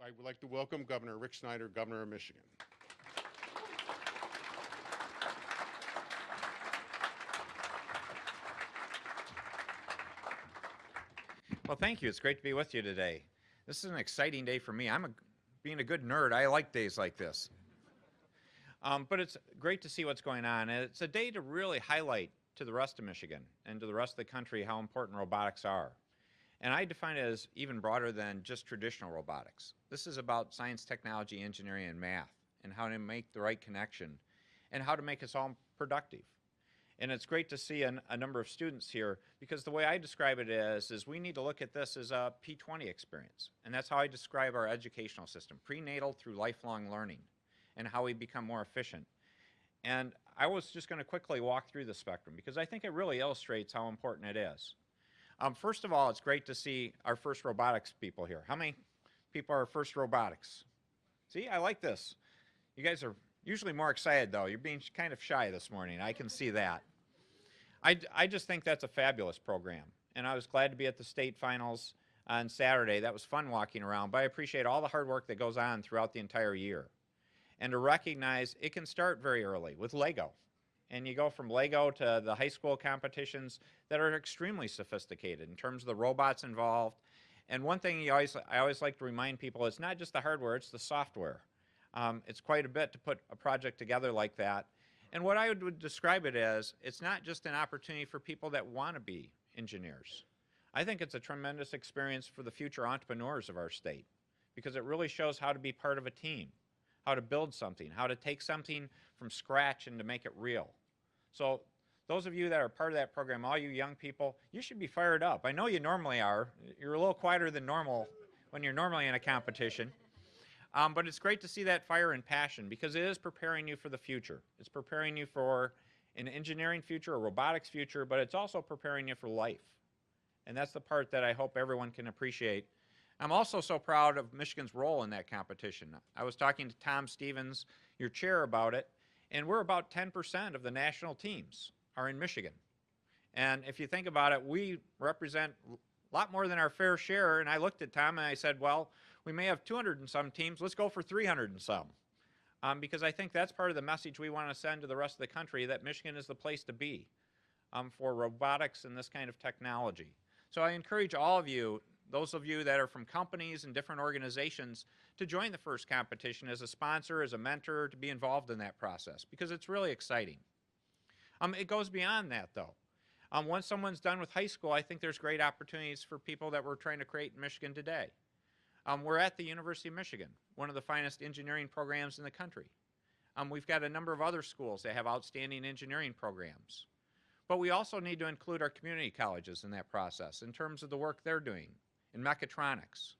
I would like to welcome Governor Rick Snyder, Governor of Michigan. Well, thank you. It's great to be with you today. This is an exciting day for me. Being a good nerd, I like days like this. But it's great to see what's going on. And it's a day to really highlight to the rest of Michigan and to the rest of the country how important robotics are. And I define it as even broader than just traditional robotics. This is about science, technology, engineering, and math, and how to make the right connection, and how to make us all productive. And it's great to see a number of students here, because the way I describe it is we need to look at this as a P20 experience. And that's how I describe our educational system, prenatal through lifelong learning, and how we become more efficient. And I was just going to quickly walk through the spectrum, because I think it really illustrates how important it is. First of all, it's great to see our first robotics people here. How many people are first robotics? See, I like this. You guys are usually more excited, though. You're being kind of shy this morning. I can see that. I just think that's a fabulous program. And I was glad to be at the state finals on Saturday. That was fun walking around. But I appreciate all the hard work that goes on throughout the entire year. And to recognize it can start very early with Lego. And you go from Lego to the high school competitions that are extremely sophisticated in terms of the robots involved. And one thing I always like to remind people, it's not just the hardware, it's the software. It's quite a bit to put a project together like that. And what I would describe it as, it's not just an opportunity for people that want to be engineers. I think it's a tremendous experience for the future entrepreneurs of our state, because it really shows how to be part of a team, how to build something, how to take something from scratch and to make it real. So those of you that are part of that program, all you young people, you should be fired up. I know you normally are. You're a little quieter than normal when you're normally in a competition. But it's great to see that fire and passion, because it is preparing you for the future. It's preparing you for an engineering future, a robotics future, but it's also preparing you for life. And that's the part that I hope everyone can appreciate. I'm also so proud of Michigan's role in that competition. I was talking to Tom Stevens, your chair, about it, and we're about 10% of the national teams are in Michigan. And if you think about it, we represent a lot more than our fair share. And I looked at Tom and I said, well, we may have 200 and some teams. Let's go for 300 and some. Because I think that's part of the message we want to send to the rest of the country, that Michigan is the place to be for robotics and this kind of technology. So I encourage all of you, those of you that are from companies and different organizations, to join the first competition as a sponsor, as a mentor, to be involved in that process, because it's really exciting. It goes beyond that, though. Once someone's done with high school, I think there's great opportunities for people that we're trying to create in Michigan today. We're at the University of Michigan, one of the finest engineering programs in the country. We've got a number of other schools that have outstanding engineering programs. But we also need to include our community colleges in that process in terms of the work they're doing in mechatronics.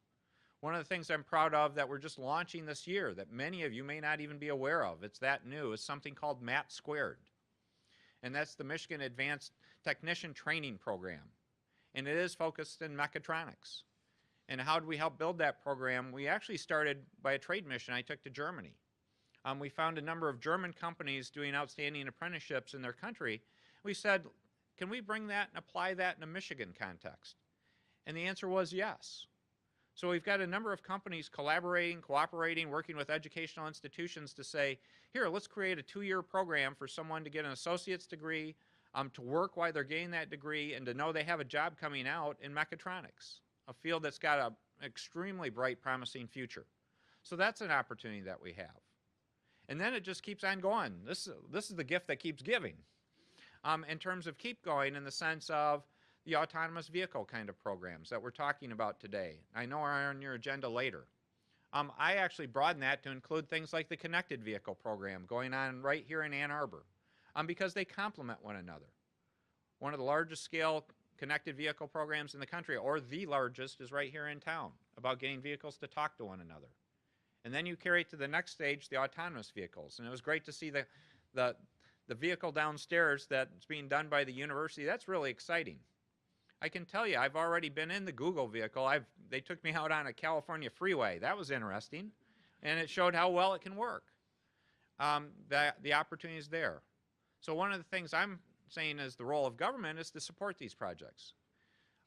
One of the things I'm proud of that we're just launching this year that many of you may not even be aware of, it's that new, is something called MAT Squared. And that's the Michigan Advanced Technician Training Program. And it is focused in mechatronics. And how do we help build that program? We actually started by a trade mission I took to Germany. We found a number of German companies doing outstanding apprenticeships in their country. We said, can we bring that and apply that in a Michigan context? And the answer was yes. So we've got a number of companies collaborating, cooperating, working with educational institutions to say, here, let's create a 2-year program for someone to get an associate's degree, to work while they're getting that degree, and to know they have a job coming out in mechatronics, a field that's got an extremely bright, promising future. So that's an opportunity that we have. And then it just keeps on going. This is the gift that keeps giving. In terms of keep going, in the sense of the autonomous vehicle kind of programs that we're talking about today. I know are on your agenda later. I actually broaden that to include things like the connected vehicle program going on right here in Ann Arbor, because they complement one another. One of the largest scale connected vehicle programs in the country, or the largest, is right here in town, about getting vehicles to talk to one another. And then you carry it to the next stage, the autonomous vehicles. And it was great to see the vehicle downstairs that's being done by the university. That's really exciting. I can tell you, I've already been in the Google vehicle. They took me out on a California freeway. That was interesting. And it showed how well it can work. The opportunity is there. So one of the things I'm saying is the role of government is to support these projects.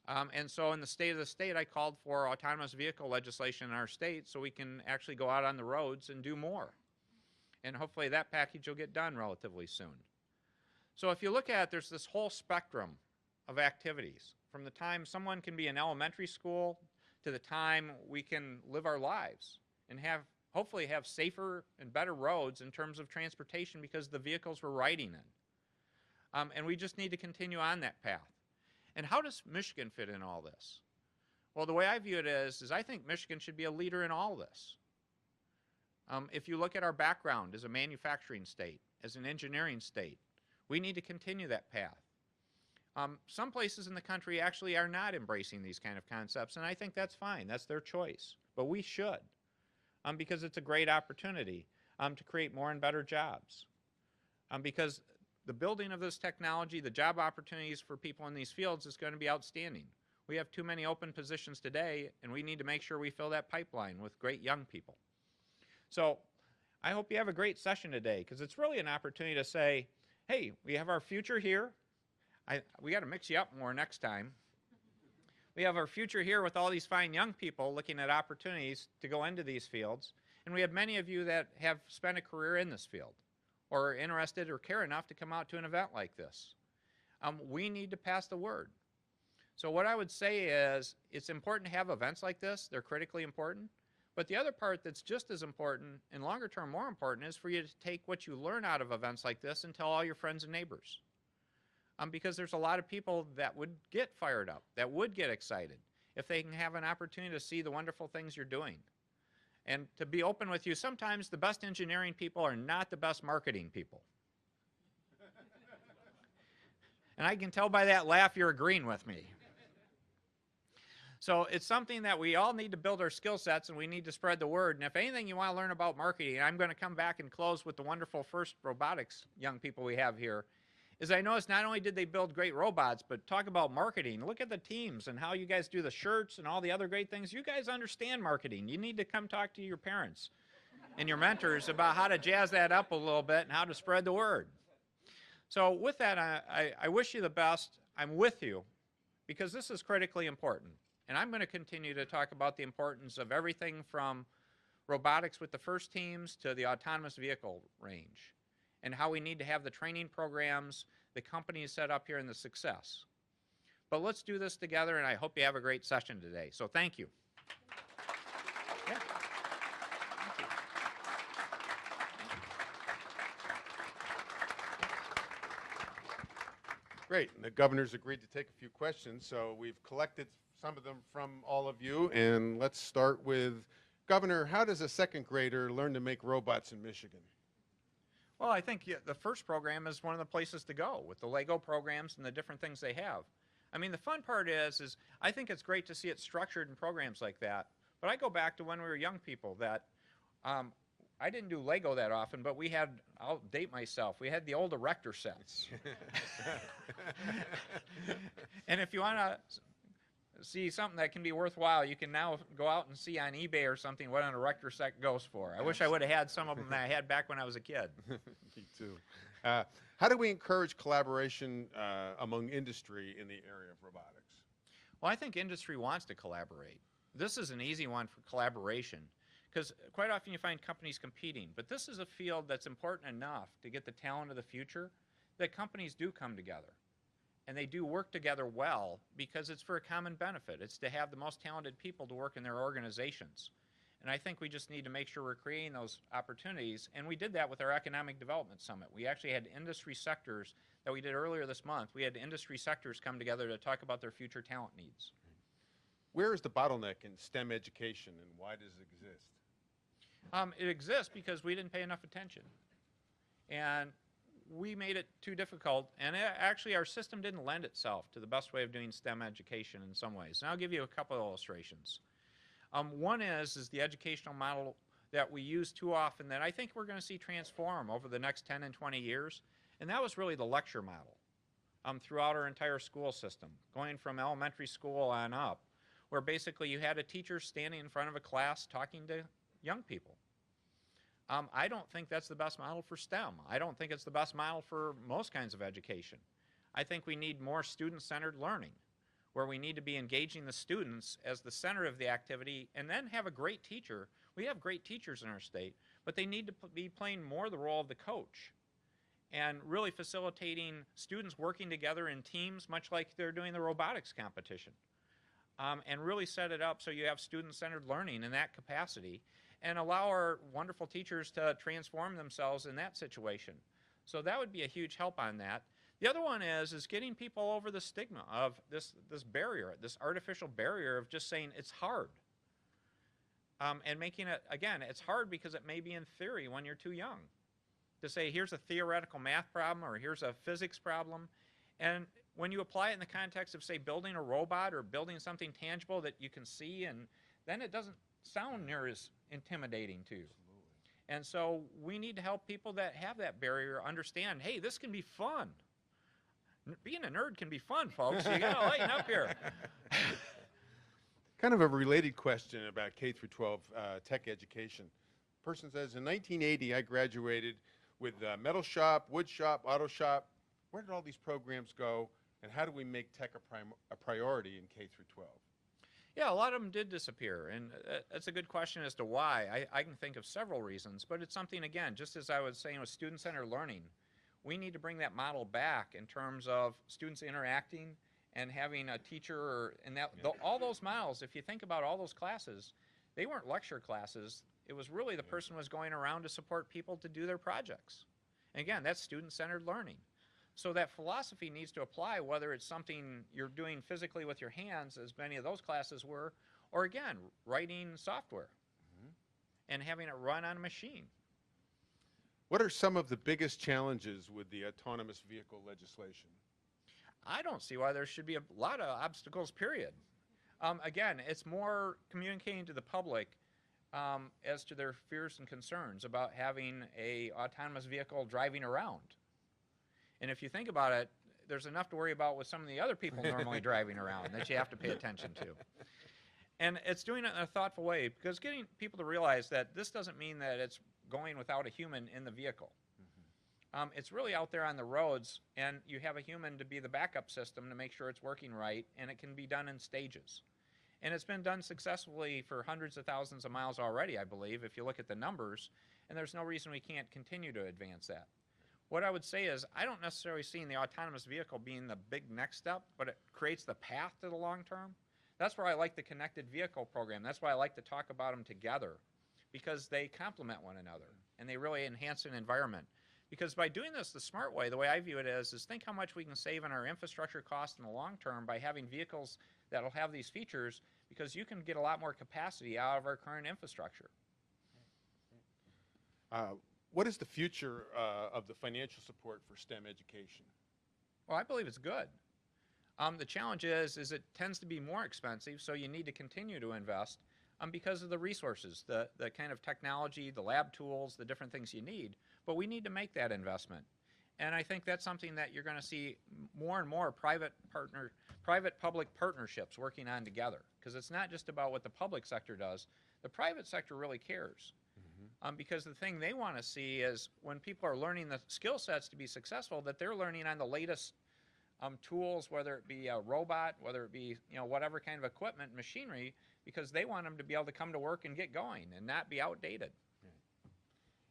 And so in the state of the state, I called for autonomous vehicle legislation in our state so we can actually go out on the roads and do more. And hopefully that package will get done relatively soon. So if you look at it, there's this whole spectrum of activities, from the time someone can be in elementary school to the time we can live our lives and hopefully have safer and better roads in terms of transportation because of the vehicles we're riding in. And we just need to continue on that path. And how does Michigan fit in all this? Well, the way I view it is I think Michigan should be a leader in all this. If you look at our background as a manufacturing state, as an engineering state, we need to continue that path. Some places in the country actually are not embracing these kind of concepts, and I think that's fine. That's their choice. But we should, because it's a great opportunity to create more and better jobs. Because the building of this technology, the job opportunities for people in these fields is going to be outstanding. We have too many open positions today, and we need to make sure we fill that pipeline with great young people. So I hope you have a great session today, because it's really an opportunity to say, hey, we have our future here. We got to mix you up more next time. We have our future here with all these fine young people looking at opportunities to go into these fields. And we have many of you that have spent a career in this field or are interested or care enough to come out to an event like this. We need to pass the word. So what I would say is it's important to have events like this. They're critically important. But the other part that's just as important and longer term more important is for you to take what you learn out of events like this and tell all your friends and neighbors. Because there's a lot of people that would get fired up, that would get excited if they can have an opportunity to see the wonderful things you're doing. And to be open with you, sometimes the best engineering people are not the best marketing people. And I can tell by that laugh you're agreeing with me. So it's something that we all need to build our skill sets, and we need to spread the word. And if anything you want to learn about marketing, I'm going to come back and close with the wonderful first robotics young people we have here, is I noticed not only did they build great robots, but talk about marketing. Look at the teams and how you guys do the shirts and all the other great things. You guys understand marketing. You need to come talk to your parents and your mentors about how to jazz that up a little bit and how to spread the word. So with that, I wish you the best. I'm with you because this is critically important. And I'm going to continue to talk about the importance of everything from robotics with the first teams to the autonomous vehicle range, and how we need to have the training programs, the companies set up here, and the success. But let's do this together, and I hope you have a great session today. So thank you. Yeah. Thank you. Great. And the governor's agreed to take a few questions, so we've collected some of them from all of you. And let's start with, Governor, how does a second grader learn to make robots in Michigan? Well, I think the first program is one of the places to go with the Lego programs and the different things they have. I mean, the fun part is I think it's great to see it structured in programs like that. But I go back to when we were young people that I didn't do Lego that often, but we had, I'll date myself, we had the old erector sets. And if you want to see something that can be worthwhile, you can now go out and see on eBay or something what an erector set goes for. I wish I would have had some of them that I had back when I was a kid. Me too. How do we encourage collaboration among industry in the area of robotics? Well, I think industry wants to collaborate. This is an easy one for collaboration because quite often you find companies competing, but this is a field that's important enough to get the talent of the future that companies do come together. And they do work together well because it's for a common benefit. It's to have the most talented people to work in their organizations. And I think we just need to make sure we're creating those opportunities. And we did that with our Economic Development Summit. We actually had industry sectors that we did earlier this month. We had industry sectors come together to talk about their future talent needs. Where is the bottleneck in STEM education, and why does it exist? It exists because we didn't pay enough attention. And we made it too difficult, and actually our system didn't lend itself to the best way of doing STEM education in some ways. And I'll give you a couple of illustrations. One is the educational model that we use too often that I think we're going to see transform over the next 10 and 20 years, and that was really the lecture model throughout our entire school system, going from elementary school on up, where basically you had a teacher standing in front of a class talking to young people. I don't think that's the best model for STEM. I don't think it's the best model for most kinds of education. I think we need more student-centered learning, where we need to be engaging the students as the center of the activity and then have a great teacher. We have great teachers in our state, but they need to be playing more the role of the coach and really facilitating students working together in teams, much like they're doing the robotics competition. And really set it up so you have student-centered learning in that capacity and allow our wonderful teachers to transform themselves in that situation. So that would be a huge help on that. The other one is getting people over the stigma of this barrier, this artificial barrier of just saying it's hard. And making it, again, it's hard because it may be in theory when you're too young. To say, here's a theoretical math problem or here's a physics problem. And when you apply it in the context of, say, building a robot or building something tangible that you can see, and then it doesn't sound near as intimidating to you. Absolutely. And so we need to help people that have that barrier understand, hey, this can be fun. Being a nerd can be fun, folks. You gotta lighten up here. Kind of a related question about K through 12 tech education. Person says, in 1980, I graduated with metal shop, wood shop, auto shop. Where did all these programs go, and how do we make tech a priority in K through 12? Yeah, a lot of them did disappear, and that's a good question as to why. I can think of several reasons, but it's something, again, just as I was saying with student-centered learning, we need to bring that model back in terms of students interacting and having a teacher, and all those models, if you think about all those classes, they weren't lecture classes. It was really the person was going around to support people to do their projects. And again, that's student-centered learning. So that philosophy needs to apply whether it's something you're doing physically with your hands, as many of those classes were, or again, writing software and having it run on a machine. What are some of the biggest challenges with the autonomous vehicle legislation? I don't see why there should be a lot of obstacles, period. Again, it's more communicating to the public as to their fears and concerns about having a autonomous vehicle driving around. And if you think about it, there's enough to worry about with some of the other people normally driving around that you have to pay attention to. And it's doing it in a thoughtful way, because getting people to realize that this doesn't mean that it's going without a human in the vehicle. It's really out there on the roads, and you have a human to be the backup system to make sure it's working right, and it can be done in stages. And it's been done successfully for hundreds of thousands of miles already, I believe, if you look at the numbers, and there's no reason we can't continue to advance that. What I would say is I don't necessarily see the autonomous vehicle being the big next step, but it creates the path to the long term. That's where I like the connected vehicle program. That's why I like to talk about them together, because they complement one another, and they really enhance an environment. Because by doing this the smart way, the way I view it is think how much we can save on our infrastructure costs in the long term by having vehicles that will have these features, because you can get a lot more capacity out of our current infrastructure. What is the future of the financial support for STEM education? Well, I believe it's good. The challenge is it tends to be more expensive, so you need to continue to invest because of the resources, the kind of technology, the lab tools, the different things you need. But we need to make that investment. And I think that's something that you're going to see more and more private-public partnerships working on together. Because it's not just about what the public sector does. The private sector really cares. Because the thing they want to see is when people are learning the skill sets to be successful, that they're learning on the latest tools, whether it be a robot, whether it be whatever kind of equipment, machinery, because they want them to be able to come to work and get going and not be outdated.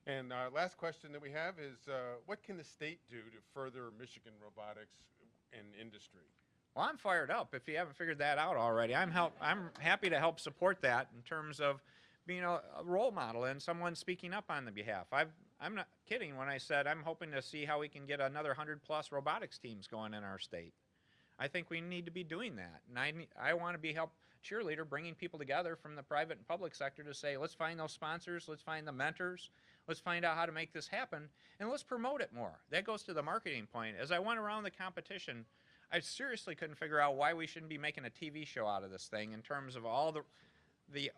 And our last question that we have is, what can the state do to further Michigan robotics and industry? Well, I'm fired up. If you haven't figured that out already, I'm happy to help support that in terms of being a role model and someone speaking up on the behalf. I'm not kidding when I said I'm hoping to see how we can get another 100+ robotics teams going in our state. I think we need to be doing that. And I want to be cheerleader, bringing people together from the private and public sector to say, let's find those sponsors, let's find the mentors, let's find out how to make this happen, and let's promote it more. That goes to the marketing point. As I went around the competition, I seriously couldn't figure out why we shouldn't be making a TV show out of this thing in terms of all the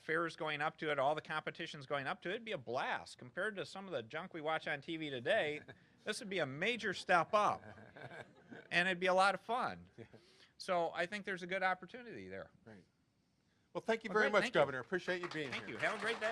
fairs going up to it, all the competitions going up to it. It'd be a blast. Compared to some of the junk we watch on TV today, this would be a major step up, and it'd be a lot of fun. So I think there's a good opportunity there. Great. Well, thank you very much, Governor. Appreciate you being here. Thank you. Have a great day.